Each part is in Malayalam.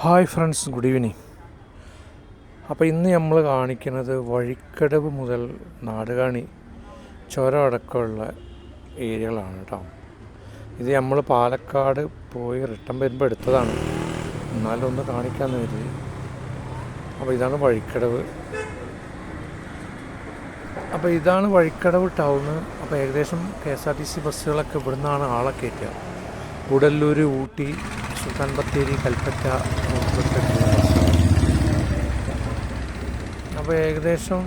Hi friends, good evening. അപ്പോൾ ഇന്ന് നമ്മൾ കാണിക്കുന്നത് വഴിക്കടവ് മുതൽ നാടുകാണി ചുരം അടക്കമുള്ള ഏരിയകളാണ് കേട്ടോ. ഇത് നമ്മൾ പാലക്കാട് പോയി റിട്ടേൺ വരുമ്പോൾ എടുത്തതാണ്, എന്നാലും ഒന്ന് കാണിക്കാമെന്ന് കരുതി. അപ്പോൾ ഇതാണ് വഴിക്കടവ്. അപ്പോൾ ഇതാണ് വഴിക്കടവ് ടൗണ്. അപ്പോൾ ഏകദേശം KSRTC ബസ്സുകളൊക്കെ ഇവിടുന്നാണ് ആളെ കയറ്റുക. ഗുഡല്ലൂർ, ഊട്ടി, സുൽത്താൻ ബത്തേരി, കൽപ്പറ്റ, അപ്പോൾ ഏകദേശം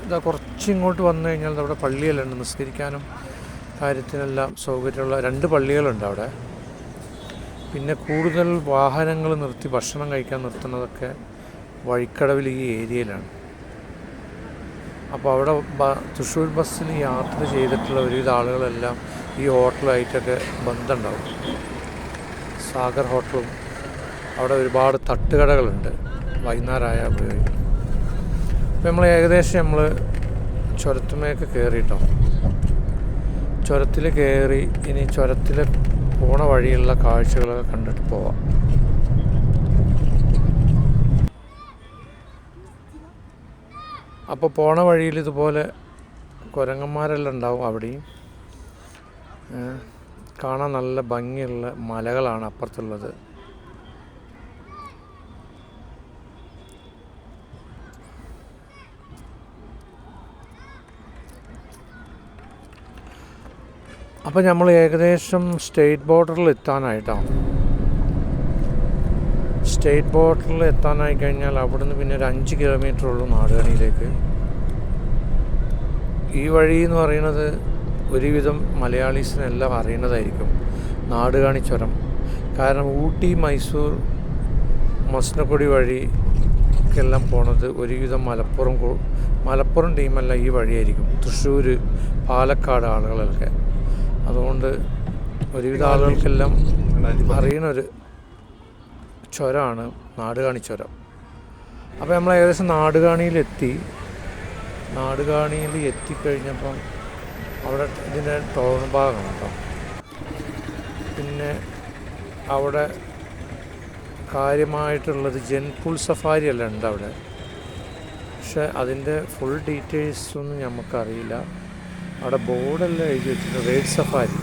ഇതാ കുറച്ച് ഇങ്ങോട്ട് വന്നു കഴിഞ്ഞാൽ അവിടെ പള്ളിയെല്ലാം ഉണ്ട്. നിസ്കരിക്കാനും കാര്യത്തിനെല്ലാം സൗകര്യമുള്ള 2 പള്ളികളുണ്ട് അവിടെ. പിന്നെ കൂടുതൽ വാഹനങ്ങൾ നിർത്തി ഭക്ഷണം കഴിക്കാൻ നിർത്തുന്നതൊക്കെ വഴിക്കടവിൽ ഈ ഏരിയയിലാണ്. അപ്പോൾ അവിടെ തൃശ്ശൂർ ബസ്സിൽ യാത്ര ചെയ്തിട്ടുള്ള ഒരുവിധ ആളുകളെല്ലാം ഈ ഹോട്ടലായിട്ടൊക്കെ ബന്ധമുണ്ടാവും. സാഗർ ഹോട്ടലും അവിടെ ഒരുപാട് തട്ടുകടകളുണ്ട് വൈകുന്നേരമായ ഉപയോഗിക്കും. അപ്പോൾ നമ്മൾ ഏകദേശം ചുരത്തുമേക്ക് കയറിയിട്ടോ. ചുരത്തിൽ കയറി ഇനി ചുരത്തിൽ പോണ വഴിയുള്ള കാഴ്ചകളൊക്കെ കണ്ടിട്ട് പോവാം. അപ്പോൾ പോണ വഴിയിൽ ഇതുപോലെ കുരങ്ങന്മാരെല്ലാം ഉണ്ടാവും. അവിടെയും കാണാൻ നല്ല ഭംഗിയുള്ള മലകളാണ് അപ്പുറത്തുള്ളത്. അപ്പോൾ നമ്മൾ ഏകദേശം സ്റ്റേറ്റ് ബോർഡറിൽ എത്താനായിട്ടാണ്. സ്റ്റേറ്റ് ബോർഡറിൽ എത്താനായി കഴിഞ്ഞാൽ അവിടുന്ന് പിന്നെ ഒരു 5 കിലോമീറ്റർ ഉള്ളൂ നാടുകാണിയിലേക്ക്. ഈ വഴി എന്ന് പറയുന്നത് ഒരുവിധം മലയാളീസിനെല്ലാം അറിയുന്നതായിരിക്കും, നാടുകാണി ചുരം. കാരണം ഊട്ടി, മൈസൂർ, മസനഗുഡി വഴിക്കെല്ലാം പോണത് ഒരുവിധം മലപ്പുറം ടീമെല്ലാം ഈ വഴിയായിരിക്കും. തൃശ്ശൂർ, പാലക്കാട് ആളുകളൊക്കെ. അതുകൊണ്ട് ഒരുവിധ ആളുകൾക്കെല്ലാം അറിയുന്നൊരു ചുരമാണ് നാടുകാണി ചുരം. അപ്പോൾ നമ്മൾ ഏകദേശം നാടുകാണിയിൽ എത്തിക്കഴിഞ്ഞപ്പം അവിടെ ഇതിൻ്റെ ടൗൺ ഭാഗമാണ് കേട്ടോ. പിന്നെ അവിടെ കാര്യമായിട്ടുള്ളത് ജൻപൂൾ സഫാരി എല്ലാം ഉണ്ട് അവിടെ. പക്ഷെ അതിൻ്റെ ഫുൾ ഡീറ്റെയിൽസൊന്നും നമുക്കറിയില്ല. അവിടെ ബോർഡെല്ലാം എഴുതി വെച്ചിട്ടുണ്ട് റെയ്ഡ് സഫാരി.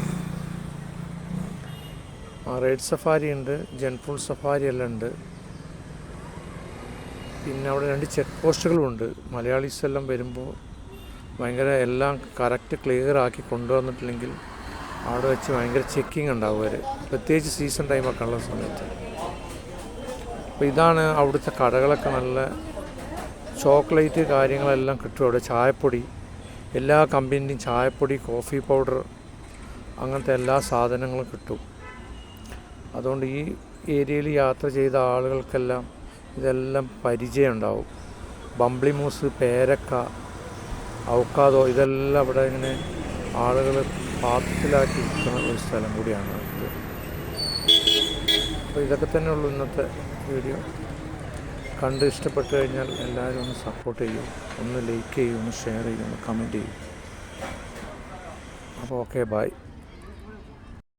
റെയ്ഡ് സഫാരി ഉണ്ട്, ജൻപൂൾ സഫാരി എല്ലാം ഉണ്ട്. പിന്നെ അവിടെ 2 ചെക്ക് പോസ്റ്റുകളുമുണ്ട്. മലയാളീസ് എല്ലാം വരുമ്പോൾ ഭയങ്കര എല്ലാം കറക്റ്റ് ക്ലിയർ ആക്കി കൊണ്ടുവന്നിട്ടില്ലെങ്കിൽ അവിടെ വെച്ച് ഭയങ്കര ചെക്കിങ് ഉണ്ടാവും അവർ, പ്രത്യേകിച്ച് സീസൺ ടൈമൊക്കെ ഉള്ള സമയത്ത്. അപ്പോൾ ഇതാണ് അവിടുത്തെ കടകളൊക്കെ. നല്ല ചോക്ലേറ്റ് കാര്യങ്ങളെല്ലാം കിട്ടും അവിടെ. ചായപ്പൊടി, എല്ലാ കമ്പനിൻ്റെയും ചായപ്പൊടി, കോഫി പൗഡർ, അങ്ങനത്തെ എല്ലാ സാധനങ്ങളും കിട്ടും. അതുകൊണ്ട് ഈ ഏരിയയിൽ യാത്ര ചെയ്ത ആളുകൾക്കെല്ലാം ഇതെല്ലാം പരിചയം ഉണ്ടാവും. ബംബ്ലി മൂസ്, പേരക്ക, അവക്കാദോ, ഇതെല്ലാം ഇവിടെ ഇങ്ങനെ ആളുകൾ പാത്രത്തിലാക്കി വിൽക്കുന്ന ഒരു സ്ഥലം കൂടിയാണ് ഇത്. അപ്പോൾ ഇതൊക്കെ തന്നെ ഉള്ളൂ ഇന്നത്തെ വീഡിയോ. കണ്ട് ഇഷ്ടപ്പെട്ട് കഴിഞ്ഞാൽ എല്ലാവരും ഒന്ന് സപ്പോർട്ട് ചെയ്യും, ഒന്ന് ലൈക്ക് ചെയ്യും, ഒന്ന് ഷെയർ ചെയ്യും, ഒന്ന് കമൻറ്റ് ചെയ്യും. അപ്പോൾ ഓക്കെ, ബൈ.